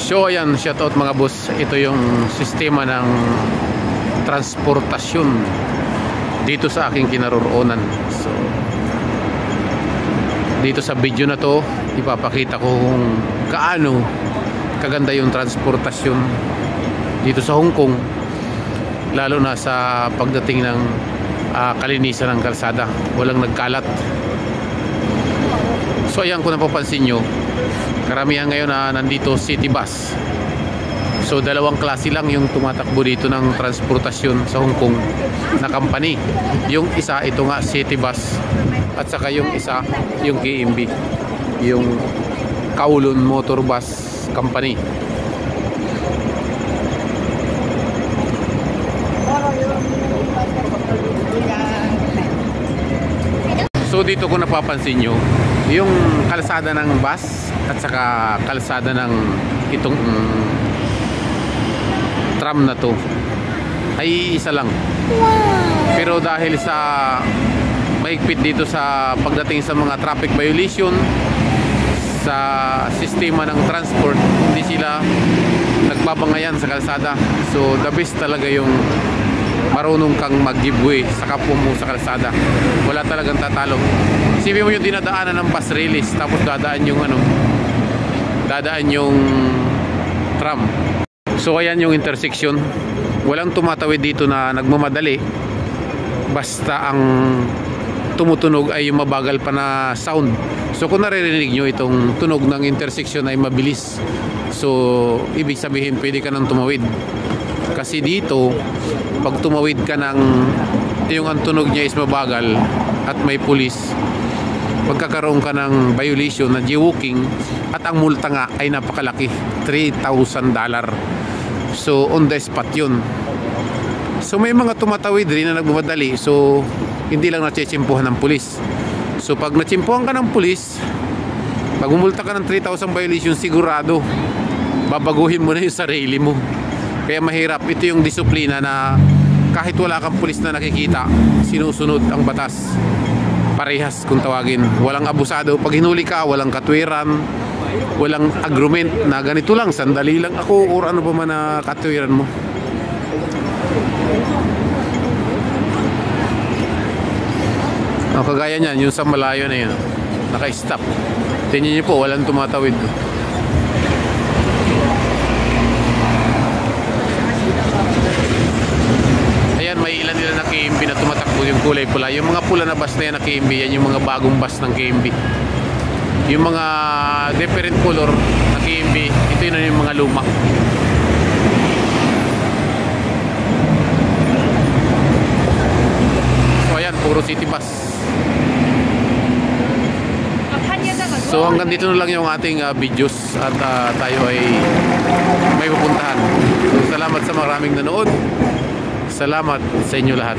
So ayan, shoutout mga boss. Ito yung sistema ng transportasyon dito sa aking kinaroroonan. So dito sa video na to, ipapakita ko kung kaano kaganda yung transportasyon dito sa Hong Kong, lalo na sa pagdating ng kalinisan ng kalsada. Walang nagkalat. So ayan, kung napapansin nyo, karamihan ngayon na nandito city bus. So dalawang klase lang yung tumatakbo dito ng transportasyon sa Hong Kong na company. Yung isa, ito nga, city bus, at saka yung isa, yung KMB, yung Kowloon Motor Bus Company. So dito kung napapansin nyo, yung kalsada ng bus at saka kalsada ng itong tram na to ay isa lang. Pero dahil sa mahigpit dito sa pagdating sa mga traffic violation sa sistema ng transport, hindi sila nagbabangayan sa kalsada. So the best talaga yung marunong kang mag-give way sa kapwa mo sa kalsada. Wala talagang tatalo. Isipin mo yung dinadaanan ng bus release, tapos dadaan yung tram. So ayan yung intersection. Walang tumatawid dito na nagmamadali, basta ang tumutunog ay yung mabagal pa na sound. So kung naririnig nyo itong tunog ng intersection ay mabilis, so ibig sabihin pwede ka nang tumawid. Kasi dito, pag tumawid ka ng yung ang tunog niya is mabagal at may pulis, pagkakaroon ka ng violation na jaywalking, at ang multa nga ay napakalaki, $3,000. So on the spot yun. So may mga tumatawid rin na nagmamadali, so hindi lang natsetsimpuhan ng pulis. So pag natsimpuhan ka ng pulis, pag umulta ka ng 3,000 violation, sigurado babaguhin mo na yung sarili mo. Kaya mahirap. Ito yung disiplina na kahit wala kang pulis na nakikita, sinusunod ang batas. Parehas kung tawagin. Walang abusado. Pag hinuli ka, walang katwiran, walang agreement na ganito lang, sandali lang ako, or ano pa man na katwiran mo. Kagaya niyan, yung sa malayo na yun, naka-stop. Tingnan niyo po, walang tumatawid. Ayan, may ilan nila na KMB na tumatakbo, yung kulay pula. Yung mga pula na bus na yan na KMB, yan yung mga bagong bus ng KMB. Yung mga different color na KMB, ito yun yung mga luma. So ayan, puro city bus. So hanggang dito na lang yung ating videos, at tayo ay may pupuntahan. So salamat sa maraming nanood. Salamat sa inyo lahat.